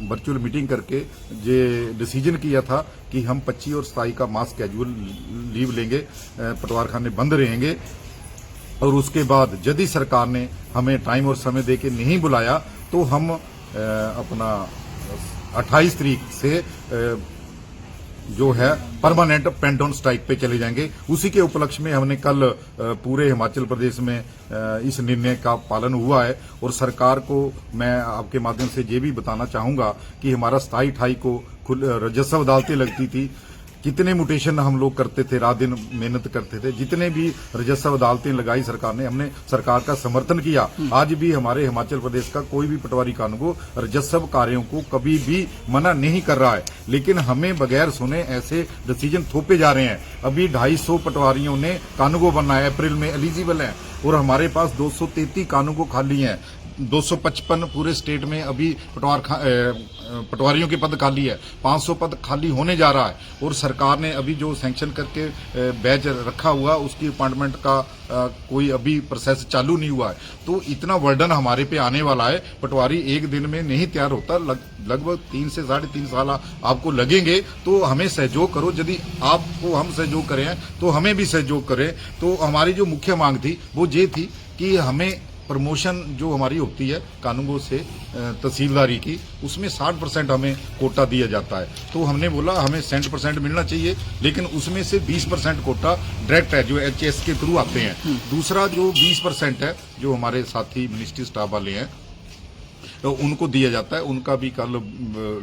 वर्चुअल मीटिंग करके ये डिसीजन किया था कि हम 25 और 27 का मास कैजुअल लीव लेंगे, पटवारखाने बंद रहेंगे। और उसके बाद यदि सरकार ने हमें टाइम और समय देके नहीं बुलाया तो हम अपना 28 तारीख से जो है परमानेंट पेंडोन स्ट्राइक पे चले जाएंगे। उसी के उपलक्ष्य में हमने कल पूरे हिमाचल प्रदेश में इस निर्णय का पालन हुआ है। और सरकार को मैं आपके माध्यम से ये भी बताना चाहूंगा कि हमारा 27-28 को राजस्व अदालतें लगती थी, कितने म्यूटेशन हम लोग करते थे, रात दिन मेहनत करते थे, जितने भी राजस्व अदालतें लगाई सरकार ने, हमने सरकार का समर्थन किया। आज भी हमारे हिमाचल प्रदेश का कोई भी पटवारी कानून को राजस्व कार्यों को कभी भी मना नहीं कर रहा है, लेकिन हमें बगैर सुने ऐसे डिसीजन थोपे जा रहे हैं। अभी 250 पटवारियों ने कानून बनाया, अप्रैल में एलिजिबल है और हमारे पास 233 कानून को खाली हैं। 255 पूरे स्टेट में अभी पटवारियों के पद खाली है, 500 पद खाली होने जा रहा है। और सरकार ने अभी जो सैंक्शन करके बैच रखा हुआ उसकी अपॉइंटमेंट का कोई अभी प्रोसेस चालू नहीं हुआ है। तो इतना वर्डन हमारे पे आने वाला है, पटवारी एक दिन में नहीं तैयार होता, लगभग 3 से 3.5 साल आपको लगेंगे। तो हमें सहयोग करो, यदि आपको हम सहयोग करें तो हमें भी सहयोग करें। तो हमारी जो मुख्य मांग थी वो ये थी कि हमें प्रमोशन जो हमारी होती है कानूनगो से तहसीलदारी की, उसमें 60% हमें कोटा दिया जाता है। तो हमने बोला हमें 60% मिलना चाहिए, लेकिन उसमें से 20% कोटा डायरेक्ट है जो HS के थ्रू आते हैं। दूसरा जो 20% है जो हमारे साथी मिनिस्ट्री स्टाफ वाले हैं तो उनको दिया जाता है। उनका भी कल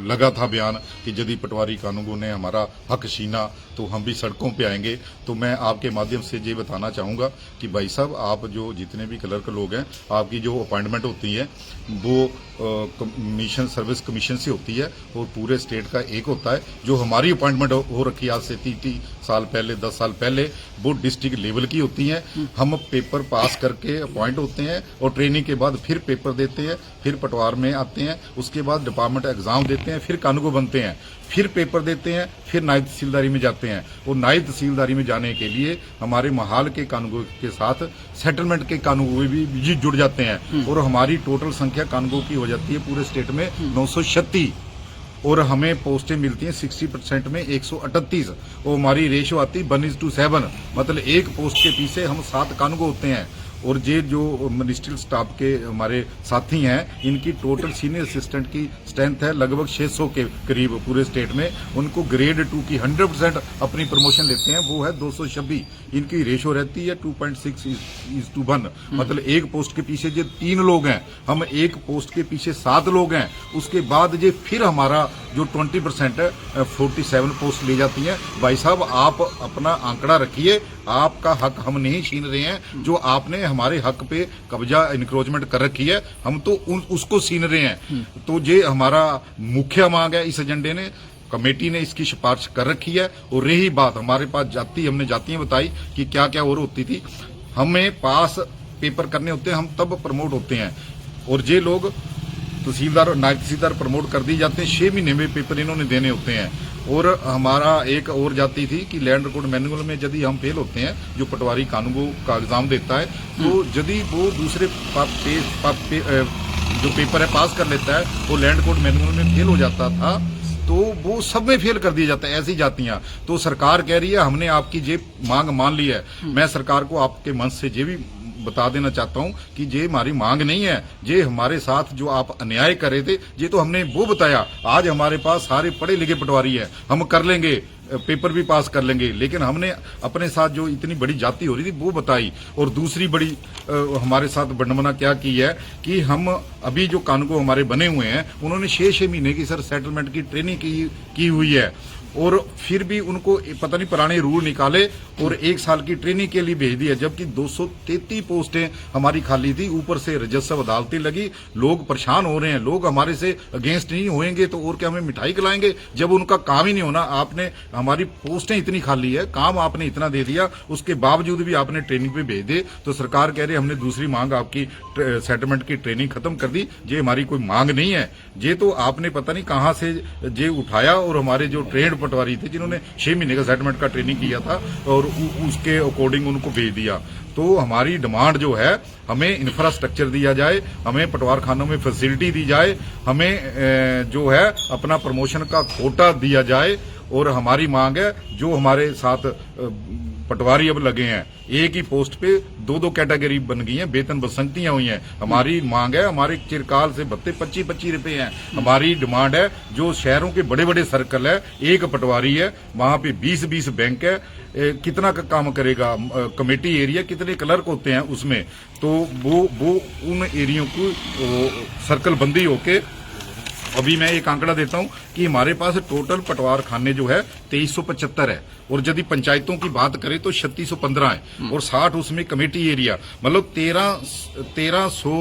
लगा था बयान कि यदि पटवारी कानूनगो ने हमारा हक छीना तो हम भी सड़कों पे आएंगे। तो मैं आपके माध्यम से ये बताना चाहूँगा कि भाई साहब, आप जो जितने भी क्लर्क लोग हैं, आपकी जो अपॉइंटमेंट होती है वो कमीशन सर्विस कमीशन से होती है और पूरे स्टेट का एक होता है। जो हमारी अपॉइंटमेंट हो रखी है आज से 30 साल पहले, 10 साल पहले, वो डिस्ट्रिक्ट लेवल की होती है। हम पेपर पास करके अपॉइंट होते हैं और ट्रेनिंग के बाद फिर पेपर देते हैं, फिर पटवार में आते हैं, उसके बाद डिपार्टमेंट एग्जाम देते हैं, फिर कानूनगो बनते हैं, फिर पेपर देते हैं, फिर नायब तहसीलदारी में जाते हैं। और नायब तहसीलदारी में जाने के लिए हमारे महाल के कानूनगो के साथ सेटलमेंट के कानूनगो भी जुड़ जाते हैं। और हमारी टोटल संख्या कानूनगो की हो जाती है पूरे स्टेट में 936 और हमें पोस्टें मिलती हैं 60% में 138। और हमारी रेशो आती है 1:7, मतलब एक पोस्ट के पीछे हम 7 कानूनगो होते हैं। और ये जो मिनिस्ट्रियल स्टाफ के हमारे साथी हैं, इनकी टोटल सीनियर असिस्टेंट की स्ट्रेंथ है लगभग 600 के करीब पूरे स्टेट में। उनको ग्रेड 2 की 100% अपनी प्रमोशन लेते हैं, वो है 226। इनकी रेशो रहती है 2.6:1, मतलब एक पोस्ट के पीछे जो 3 लोग हैं, हम एक पोस्ट के पीछे 7 लोग हैं। उसके बाद ये फिर हमारा जो 20% है 47 पोस्ट ले जाती है। भाई साहब, आप अपना आंकड़ा रखिए, आपका हक हम नहीं छीन रहे हैं। जो आपने हमारे हक पे कब्जा इंक्रोचमेंट कर रखी है, हम तो उसको छीन रहे हैं। तो ये हमारा मुख्य मांग है इस एजेंडे ने। कमेटी ने इसकी सिफारिश कर रखी है। और रही बात हमारे पास हमने जातियां बताई कि क्या क्या और होती थी। हमें पास पेपर करने होते हैं, हम तब प्रमोट होते हैं। और ये लोग तहसीलदार और नायब तहसीलदार प्रमोट कर दी जाते हैं, 6 महीने में पेपर इन्होंने देने होते हैं। और हमारा एक और जाति थी कि लैंड रिकॉर्ड मैनुअल में यदि हम फेल होते हैं, जो पटवारी कानूनगो का एग्जाम देता है, तो यदि वो दूसरे जो पेपर है पास कर लेता है, वो लैंड रिकॉर्ड मैनुअल में फेल हो जाता था, तो वो सब में फेल कर दिया जाता है। ऐसी जातियां तो सरकार कह रही है हमने आपकी ये मांग मान ली है। मैं सरकार को आपके मंच से ये भी बता देना चाहता हूं कि ये हमारी मांग नहीं है, ये हमारे साथ जो आप अन्याय कर रहे थे, ये तो हमने वो बताया। आज हमारे पास सारे पढ़े लिखे पटवारी है, हम कर लेंगे, पेपर भी पास कर लेंगे, लेकिन हमने अपने साथ जो इतनी बड़ी जाति हो रही थी वो बताई। और दूसरी बड़ी हमारे साथ बंडमना क्या की है कि हम अभी जो कानूनगो हमारे बने हुए हैं, उन्होंने 6 महीने की सर सेटलमेंट की ट्रेनिंग की हुई है, और फिर भी उनको पता नहीं पुराने रूल निकाले और 1 साल की ट्रेनिंग के लिए भेज दिया, जबकि 233 पोस्टें हमारी खाली थी। ऊपर से राजस्व अदालतें लगी, लोग परेशान हो रहे हैं। लोग हमारे से अगेंस्ट नहीं होंगे तो और क्या हमें मिठाई खिलाएंगे, जब उनका काम ही नहीं होना। आपने हमारी पोस्टें इतनी खाली है, काम आपने इतना दे दिया, उसके बावजूद भी आपने ट्रेनिंग पे भेज दे। तो सरकार कह रही है हमने दूसरी मांग आपकी सेटलमेंट की ट्रेनिंग खत्म कर दी। ये हमारी कोई मांग नहीं है, ये तो आपने पता नहीं कहां से ये उठाया। और हमारे जो ट्रेंड पटवारी थे जिन्होंने 6 महीने का सेटलमेंट का ट्रेनिंग किया था और उसके अकॉर्डिंग उनको भेज दिया। तो हमारी डिमांड जो है, हमें इंफ्रास्ट्रक्चर दिया जाए, हमें पटवार खानों में फैसिलिटी दी जाए, हमें जो है अपना प्रमोशन का कोटा दिया जाए। और हमारी मांग है जो हमारे साथ पटवारी अब लगे हैं, एक ही पोस्ट पे 2-2 कैटेगरी बन गई हैं, वेतन बसंतियां हुई हैं। हमारी मांग है, हमारे चिरकाल से भत्ते 25-25 रुपए हैं। हमारी डिमांड है जो शहरों के बड़े बड़े सर्कल है, एक पटवारी है, वहां पे 20-20 बैंक है, कितना का काम करेगा। कमेटी एरिया कितने क्लर्क होते हैं उसमें, तो वो उन एरियो को सर्कल बंदी होके, अभी मैं एक आंकड़ा देता हूं कि हमारे पास टोटल पटवार खाने जो है 2375 है, और यदि पंचायतों की बात करें तो 3615 है, और 60 उसमें कमेटी एरिया, मतलब 1300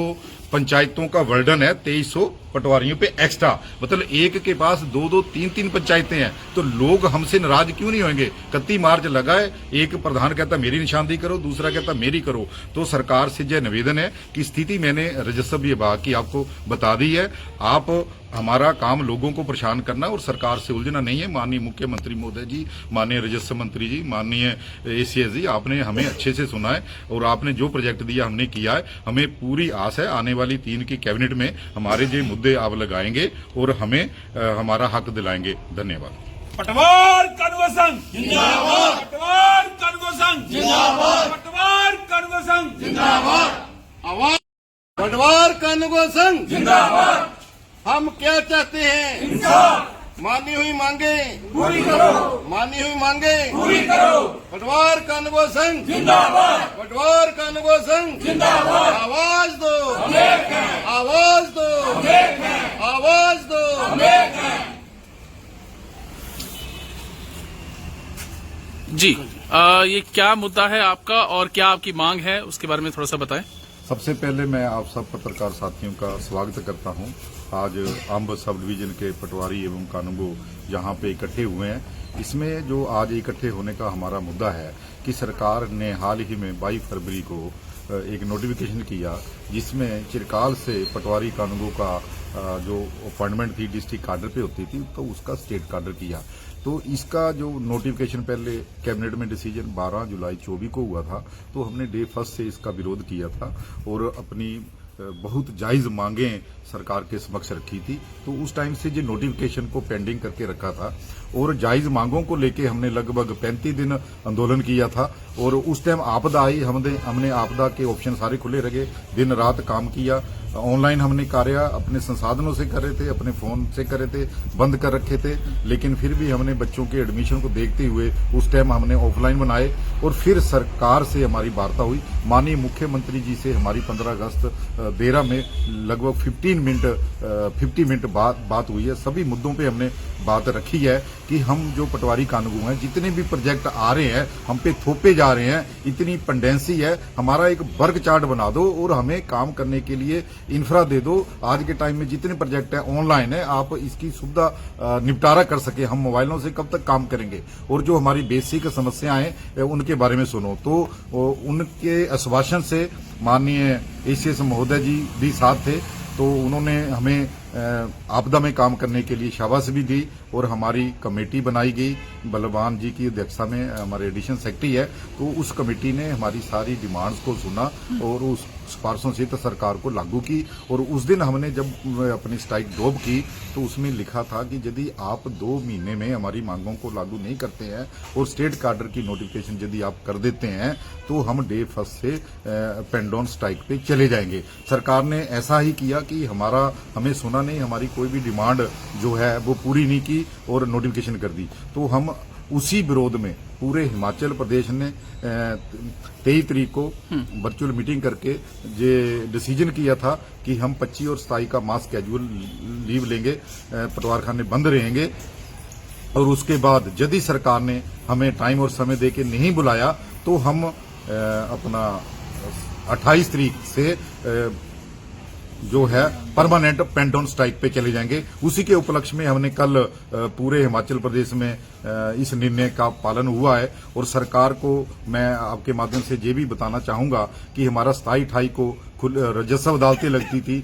पंचायतों का वर्डन है, 2300 पटवारियों पे एक्स्ट्रा। मतलब एक के पास 2-2, 3-3 पंचायतें हैं, तो लोग हमसे नाराज क्यों नहीं होंगे। 31 मार्च लगा है, एक प्रधान कहता मेरी निशानदेही करो, दूसरा कहता मेरी करो। तो सरकार से यह निवेदन है कि स्थिति मैंने राजस्व विभाग की आपको बता दी है, आप हमारा काम लोगों को परेशान करना और सरकार से उलझना नहीं है। माननीय मुख्यमंत्री महोदय जी, माननीय राजस्व मंत्री जी, माननीय एसीएस जी, आपने हमें अच्छे से सुना है और आपने जो प्रोजेक्ट दिया हमने किया है। हमें पूरी आस है आने वाली 3 की कैबिनेट में हमारे जो मुद्दे आप लगाएंगे और हमें हमारा हक दिलाएंगे। धन्यवाद। पटवार कानूनगो संघ जिंदाबाद, पटवार कानूनगो संघ जिंदाबाद, पटवार कानूनगो संघ जिंदाबाद, आवाज पटवार कानूनगो संघ जिंदाबाद। हम क्या चाहते हैं, इंसाफ, मानी हुई मांगे पूरी करो, मानी हुई मांगे पूरी करो, पटवार कानूनगो संघ जिंदाबाद, पटवार कानूनगो संघ जिंदाबाद। आवाज दो, हम एक हैं, आवाज दो, हम एक हैं, आवाज दो। हम एक हैं। जी, ये क्या मुद्दा है आपका और क्या आपकी मांग है, उसके बारे में थोड़ा सा बताएं। सबसे पहले मैं आप सब पत्रकार साथियों का स्वागत करता हूं। आज अंब सब डिवीजन के पटवारी एवं कानूनगो यहाँ पे इकट्ठे हुए हैं। इसमें जो आज इकट्ठे होने का हमारा मुद्दा है कि सरकार ने हाल ही में 22 फरवरी को एक नोटिफिकेशन किया, जिसमें चिरकाल से पटवारी कानूनगो का जो अपॉइंटमेंट थी डिस्ट्रिक्ट काडर पे होती थी, तो उसका स्टेट काडर किया। तो इसका जो नोटिफिकेशन पहले कैबिनेट में डिसीजन 12 जुलाई 24 को हुआ था, तो हमने डे फर्स्ट से इसका विरोध किया था और अपनी बहुत जायज मांगें सरकार के समक्ष रखी थी। तो उस टाइम से जो नोटिफिकेशन को पेंडिंग करके रखा था और जायज मांगों को लेके हमने लगभग 35 दिन आंदोलन किया था। और उस टाइम आपदा आई, हमने आपदा के ऑप्शन सारे खुले रखे, दिन रात काम किया। ऑनलाइन हमने कार्य अपने संसाधनों से कर रहे थे, अपने फोन से कर रहे थे, बंद कर रखे थे, लेकिन फिर भी हमने बच्चों के एडमिशन को देखते हुए उस टाइम हमने ऑफलाइन बनाए। और फिर सरकार से हमारी वार्ता हुई, माननीय मुख्यमंत्री जी से हमारी 15 अगस्त देरा में लगभग 50 मिनट बात हुई है। सभी मुद्दों पे हमने बात रखी है। कि हम जो पटवारी कानून हैं, जितने भी प्रोजेक्ट आ रहे हैं हम पे थोपे जा रहे हैं, इतनी पेंडेंसी है, हमारा एक वर्ग चार्ट बना दो और हमें काम करने के लिए इंफ्रा दे दो। आज के टाइम में जितने प्रोजेक्ट है ऑनलाइन है, आप इसकी सुविधा निपटारा कर सके। हम मोबाइलों से कब तक काम करेंगे? और जो हमारी बेसिक समस्याएं हैं उनके बारे में सुनो। तो उनके आश्वासन से माननीय एसीएस महोदय जी भी साथ थे, तो उन्होंने हमें आपदा में काम करने के लिए शाबाश भी दी और हमारी कमेटी बनाई गई बलवान जी की अध्यक्षता में। हमारे एडिशनल सेक्रेटरी है, तो उस कमेटी ने हमारी सारी डिमांड्स को सुना और उस सिफारिशों से तो सरकार को लागू की। और उस दिन हमने जब अपनी स्ट्राइक ड्रॉप की तो उसमें लिखा था कि यदि आप 2 महीने में हमारी मांगों को लागू नहीं करते हैं और स्टेट कार्डर की नोटिफिकेशन यदि आप कर देते हैं तो हम डे 1 से पेंडोन स्ट्राइक पे चले जाएंगे। सरकार ने ऐसा ही किया कि हमें सुना नहीं, हमारी कोई भी डिमांड जो है वो पूरी नहीं की और नोटिफिकेशन कर दी। तो हम उसी विरोध में पूरे हिमाचल प्रदेश ने 23 तारीख को वर्चुअल मीटिंग करके ये डिसीजन किया था कि हम 25 और 27 का मास कैजुअल लीव लेंगे, पटवारखाने बंद रहेंगे। और उसके बाद यदि सरकार ने हमें टाइम और समय देके नहीं बुलाया तो हम अपना 28 तारीख से जो है परमानेंट पेंडोन स्ट्राइक पे चले जाएंगे। उसी के उपलक्ष्य में हमने कल पूरे हिमाचल प्रदेश में इस निर्णय का पालन हुआ है। और सरकार को मैं आपके माध्यम से ये भी बताना चाहूंगा कि हमारा 27-28 को राजस्व अदालतें लगती थी,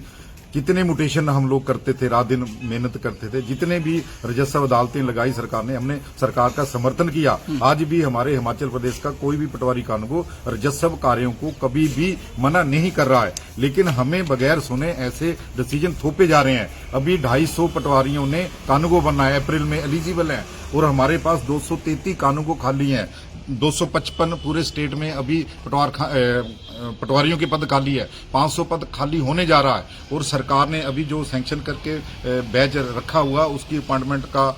कितने म्यूटेशन हम लोग करते थे, रात दिन मेहनत करते थे, जितने भी राजस्व अदालतें लगाई सरकार ने, हमने सरकार का समर्थन किया। आज भी हमारे हिमाचल प्रदेश का कोई भी पटवारी कानून राजस्व कार्यों को कभी भी मना नहीं कर रहा है, लेकिन हमें बगैर सुने ऐसे डिसीजन थोपे जा रहे हैं। अभी 250 पटवारियों ने कानून बनना है, अप्रैल में एलिजिबल है और हमारे पास 233 कानून खाली हैं। 255 पूरे स्टेट में अभी पटवारियों के पद खाली है, 500 पद खाली होने जा रहा है। और सरकार ने अभी जो सैंक्शन करके बैच रखा हुआ उसकी अपॉइंटमेंट का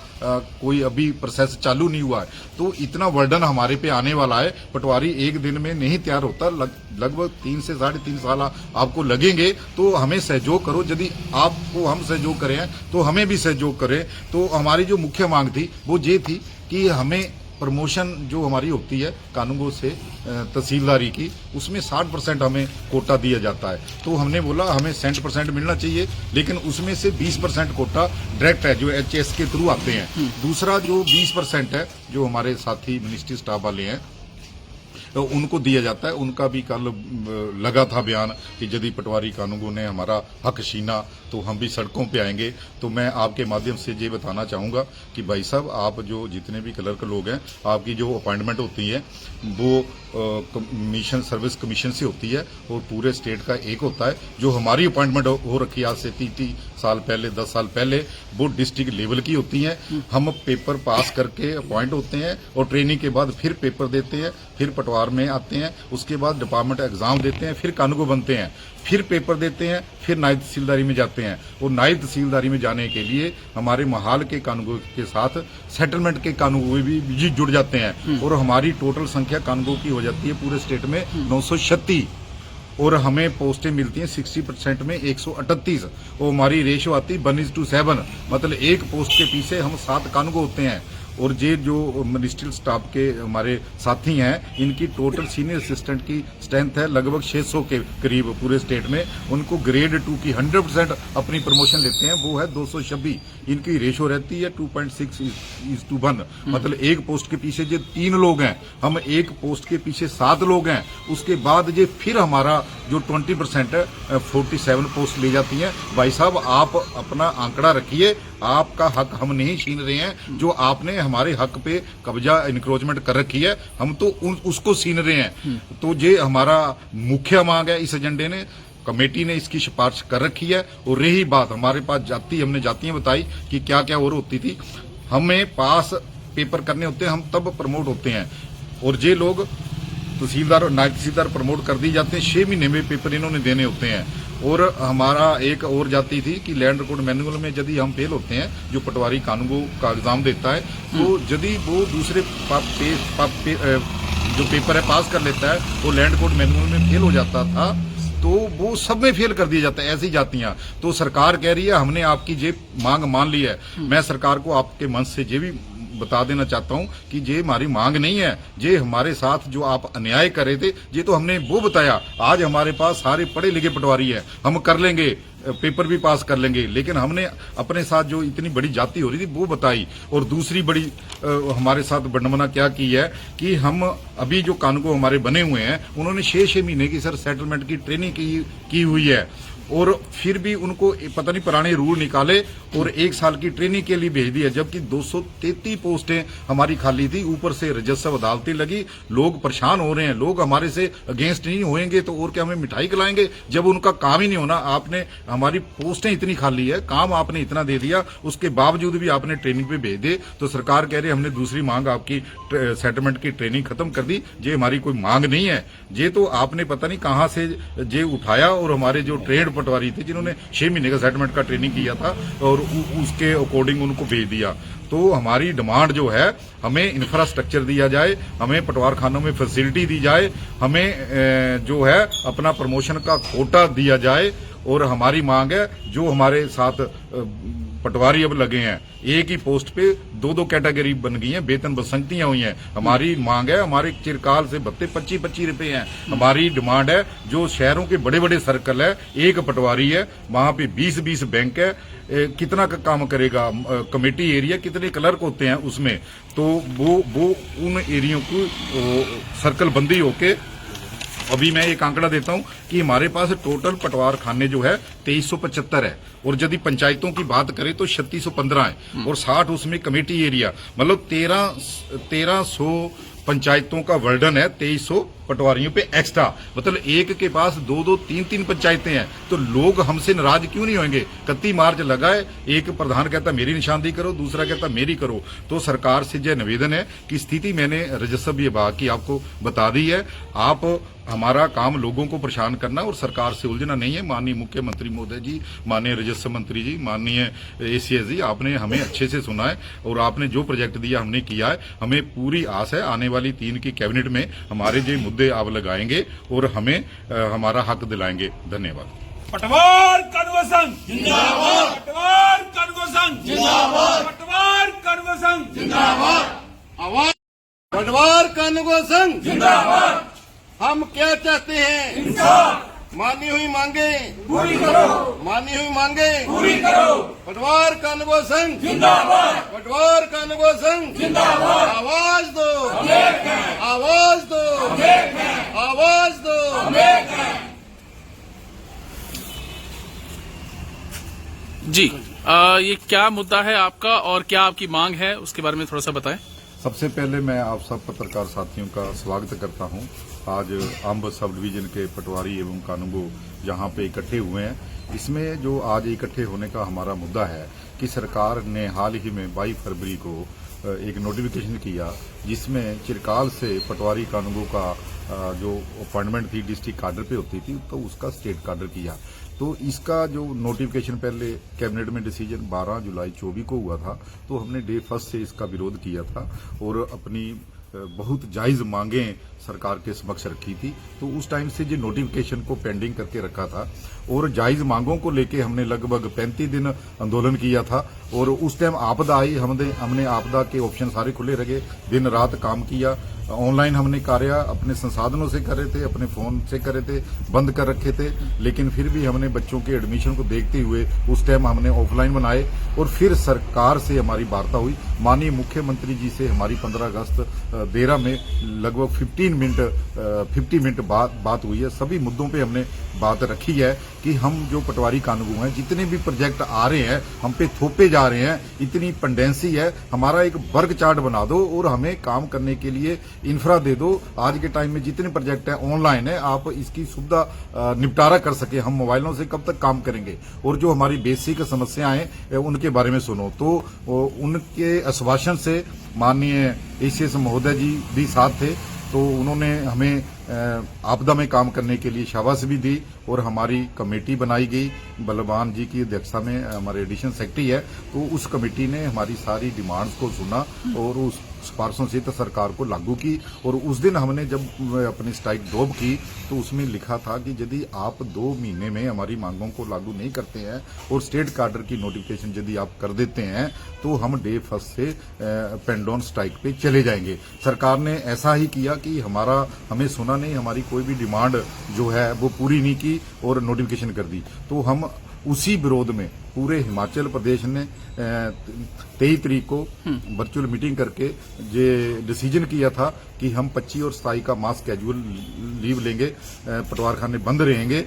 कोई अभी प्रोसेस चालू नहीं हुआ है। तो इतना वर्डन हमारे पे आने वाला है, पटवारी एक दिन में नहीं तैयार होता, लगभग 3 से 3.5 साल आपको लगेंगे। तो हमें सहयोग करो, यदि आपको हम सहयोग करें तो हमें भी सहयोग करें। तो हमारी जो मुख्य मांग थी वो ये थी कि हमें प्रमोशन जो हमारी होती है कानूनों से तहसीलदारी की, उसमें 60% हमें कोटा दिया जाता है। तो हमने बोला हमें 60% मिलना चाहिए, लेकिन उसमें से 20% कोटा डायरेक्ट है जो एचएस के थ्रू आते हैं। दूसरा जो 20% है जो हमारे साथी मिनिस्ट्री स्टाफ वाले हैं तो उनको दिया जाता है। उनका भी कल लगा था बयान कि यदि पटवारी कानूनों ने हमारा हक छीना तो हम भी सड़कों पे आएंगे। तो मैं आपके माध्यम से ये बताना चाहूंगा कि भाई साहब, आप जो जितने भी क्लर्क लोग हैं, आपकी जो अपॉइंटमेंट होती है वो कमीशन सर्विस कमीशन से होती है और पूरे स्टेट का एक होता है। जो हमारी अपॉइंटमेंट हो रखी है आज से 30 साल पहले, 10 साल पहले, वो डिस्ट्रिक्ट लेवल की होती है। हम पेपर पास करके अपॉइंट होते हैं और ट्रेनिंग के बाद फिर पेपर देते हैं, फिर पटवार में आते हैं, उसके बाद डिपार्टमेंट एग्जाम देते हैं, फिर कानून बनते हैं, फिर पेपर देते हैं, फिर नायब तहसीलदारी में जाते हैं। और नायब तहसीलदारी में जाने के लिए हमारे महाल के कानूनों के साथ सेटलमेंट के कानून भी जुड़ जाते हैं। और हमारी टोटल संख्या कानूनों की हो जाती है पूरे स्टेट में 936 और हमें पोस्टें मिलती हैं 60% में 138। और हमारी रेशो आती है 1:7, मतलब एक पोस्ट के पीछे हम 7 कानून होते हैं। और ये जो मिनिस्ट्रियल स्टाफ के हमारे साथी हैं, इनकी टोटल सीनियर असिस्टेंट की स्ट्रेंथ है लगभग 600 के करीब पूरे स्टेट में। उनको ग्रेड 2 की 100% अपनी प्रमोशन लेते हैं, वो है 226। इनकी रेशो रहती है 2.6:1, मतलब एक पोस्ट के पीछे जो 3 लोग हैं, हम एक पोस्ट के पीछे 7 लोग हैं। उसके बाद ये फिर हमारा जो 20% है 47 पोस्ट ले जाती हैं। भाई साहब, आप अपना आंकड़ा रखिए, आपका हक हम नहीं छीन रहे हैं। जो आपने हमारे हक पे कब्जा इंक्रोचमेंट कर रखी है, हम तो उसको छीन रहे हैं। तो ये हमारा मुख्य मांग है। इस एजेंडे ने कमेटी ने इसकी सिफारिश कर रखी है। और रही बात हमारे पास हमने जातियां बताई कि क्या क्या और होती थी। हमें पास पेपर करने होते हैं, हम तब प्रमोट होते हैं। और ये लोग तहसीलदार और नायब तहसीलदार प्रमोट कर दी जाते हैं, 6 महीने में पेपर इन्होंने देने होते हैं। और हमारा एक और जाती थी कि लैंड रिकॉर्ड मैनुअल में यदि हम फेल होते हैं, जो पटवारी कानूनों का एग्जाम देता है, तो यदि वो दूसरे जो पेपर है पास कर लेता है, वो लैंड रिकॉर्ड मैनुअल में फेल हो जाता था, तो वो सब में फेल कर दिया जाता है। ऐसी जातियां तो सरकार कह रही है हमने आपकी ये मांग मान ली है। मैं सरकार को आपके मंच से ये भी बता देना चाहता हूं कि ये हमारी मांग नहीं है। ये हमारे साथ जो आप अन्याय कर रहे थे, ये तो हमने वो बताया। आज हमारे पास सारे पढ़े लिखे पटवारी हैं, हम कर लेंगे, पेपर भी पास कर लेंगे, लेकिन हमने अपने साथ जो इतनी बड़ी जाति हो रही थी वो बताई। और दूसरी बड़ी हमारे साथ विडंबना क्या की है कि हम अभी जो कानून हमारे बने हुए हैं, उन्होंने 6 महीने की सर सेटलमेंट की ट्रेनिंग की हुई है, और फिर भी उनको पता नहीं पुराने रूल निकाले और 1 साल की ट्रेनिंग के लिए भेज दिया, जबकि 233 पोस्टें हमारी खाली थी। ऊपर से राजस्व अदालतें लगी, लोग परेशान हो रहे हैं। लोग हमारे से अगेंस्ट नहीं होंगे तो और क्या हमें मिठाई खिलाएंगे जब उनका काम ही नहीं होना। आपने हमारी पोस्टें इतनी खाली है, काम आपने इतना दे दिया, उसके बावजूद भी आपने ट्रेनिंग पे भेज दे। तो सरकार कह रही हमने दूसरी मांग आपकी सेटलमेंट की ट्रेनिंग खत्म कर दी। ये हमारी कोई मांग नहीं है, ये तो आपने पता नहीं कहां से ये उठाया। और हमारे जो ट्रेड पटवारी थे जिन्होंने 6 महीने का सेटलमेंट का ट्रेनिंग किया था और उसके अकॉर्डिंग उनको भेज दिया। तो हमारी डिमांड जो है, हमें इंफ्रास्ट्रक्चर दिया जाए, हमें पटवार खानों में फैसिलिटी दी जाए, हमें जो है अपना प्रमोशन का कोटा दिया जाए। और हमारी मांग है, जो हमारे साथ पटवारी अब लगे हैं, एक ही पोस्ट पे 2-2 कैटेगरी बन गई हैं, वेतन बसंतियां हुई हैं। हमारी मांग है, हमारे चिरकाल से भत्ते 25-25 रुपए हैं। हमारी डिमांड है, जो शहरों के बड़े बड़े सर्कल है, एक पटवारी है, वहां पे 20-20 बैंक है, कितना का काम करेगा? कमेटी एरिया कितने क्लर्क होते हैं उसमें, तो वो उन एरियो को सर्कल बंदी होके, अभी मैं एक आंकड़ा देता हूं कि हमारे पास टोटल पटवार खाने जो है 2375 है, और यदि पंचायतों की बात करें तो 3615 है, और 60 उसमें कमेटी एरिया, मतलब 1300 पंचायतों का वर्डन है, 2300 पटवारियों पे एक्स्ट्रा। मतलब एक के पास 2-2, 3-3 पंचायतें हैं, तो लोग हमसे नाराज क्यों नहीं होंगे? 31 मार्च लगाए, एक प्रधान कहता मेरी निशानदेही करो, दूसरा कहता मेरी करो। तो सरकार से यह निवेदन है कि स्थिति मैंने राजस्व विभाग की आपको बता दी है। आप हमारा काम लोगों को परेशान करना और सरकार से उलझना नहीं है। माननीय मुख्यमंत्री महोदय जी, माननीय राजस्व मंत्री जी, माननीय एसीएस जी, आपने हमें अच्छे से सुना है और आपने जो प्रोजेक्ट दिया हमने किया है। हमें पूरी आस है आने वाली 3 की कैबिनेट में हमारे जो मुद्दे आप लगाएंगे और हमें हमारा हक दिलाएंगे। धन्यवाद। पटवार कानून संघ जिंदाबाद, पटवार कानून संघ जिंदाबाद, पटवार कानून संघ जिंदाबाद, आवाज पटवार कानून संघ जिंदाबाद। हम क्या चाहते हैं? इंसाफ, मानी हुई मांगे पूरी करो, मानी हुई मांगे पूरी करो, पटवार कानून संघ जिंदाबाद, पटवार कानून संघ जिंदाबाद। आवाज दो, हम एक हैं, आवाज दो, हम एक हैं, आवाज दो। हम एक हैं। जी, ये क्या मुद्दा है आपका और क्या आपकी मांग है, उसके बारे में थोड़ा सा बताएं। सबसे पहले मैं आप सब पत्रकार साथियों का स्वागत करता हूं। आज अंब सब डिवीजन के पटवारी एवं कानूनगो जहां पे इकट्ठे हुए हैं, इसमें जो आज इकट्ठे होने का हमारा मुद्दा है कि सरकार ने हाल ही में 22 फरवरी को एक नोटिफिकेशन किया, जिसमें चिरकाल से पटवारी कानूनगो का जो अपॉइंटमेंट थी डिस्ट्रिक्ट काडर पे होती थी, तो उसका स्टेट काडर किया। तो इसका जो नोटिफिकेशन पहले कैबिनेट में डिसीजन 12 जुलाई 24 को हुआ था, तो हमने डे फर्स्ट से इसका विरोध किया था और अपनी बहुत जायज मांगें सरकार के समक्ष रखी थी। तो उस टाइम से जो नोटिफिकेशन को पेंडिंग करके रखा था और जायज मांगों को लेके हमने लगभग 35 दिन आंदोलन किया था। और उस टाइम आपदा आई, हमने आपदा के ऑप्शन सारे खुले रखे, दिन रात काम किया। ऑनलाइन हमने कार्य अपने संसाधनों से कर रहे थे, अपने फोन से कर रहे थे, बंद कर रखे थे, लेकिन फिर भी हमने बच्चों के एडमिशन को देखते हुए उस टाइम हमने ऑफलाइन बनाए। और फिर सरकार से हमारी वार्ता हुई, माननीय मुख्यमंत्री जी से हमारी 15 अगस्त देरा में लगभग 50 मिनट बात हुई है। सभी मुद्दों पे हमने बात रखी है कि हम जो पटवारी कानून हैं, जितने भी प्रोजेक्ट आ रहे हैं हम पे थोपे जा रहे हैं, इतनी पेंडेंसी है, हमारा एक वर्ग चार्ट बना दो और हमें काम करने के लिए इंफ्रा दे दो। आज के टाइम में जितने प्रोजेक्ट है ऑनलाइन है, आप इसकी सुविधा निपटारा कर सके। हम मोबाइलों से कब तक काम करेंगे? और जो हमारी बेसिक समस्याएं हैं उनके बारे में सुनो। तो उनके आश्वासन से माननीय एसीएस महोदय जी भी साथ थे, तो उन्होंने हमें आपदा में काम करने के लिए शाबाश भी दी और हमारी कमेटी बनाई गई। बलवान जी की अध्यक्षता में हमारे एडिशनल सेक्रेटरी है, तो उस कमेटी ने हमारी सारी डिमांड्स को सुना और उस सिफारिशों से तो सरकार को लागू की। और उस दिन हमने जब अपनी स्ट्राइक ड्रॉप की तो उसमें लिखा था कि यदि आप 2 महीने में हमारी मांगों को लागू नहीं करते हैं और स्टेट कार्डर की नोटिफिकेशन यदि आप कर देते हैं तो हम डे फर्स्ट से पेन डाउन स्ट्राइक पे चले जाएंगे। सरकार ने ऐसा ही किया कि हमें सुना नहीं, हमारी कोई भी डिमांड जो है वो पूरी नहीं की और नोटिफिकेशन कर दी। तो हम उसी विरोध में पूरे हिमाचल प्रदेश ने 23 तारीख को वर्चुअल मीटिंग करके ये डिसीजन किया था कि हम 25 और 27 का मास कैजुअल लीव लेंगे, पटवारखाने बंद रहेंगे।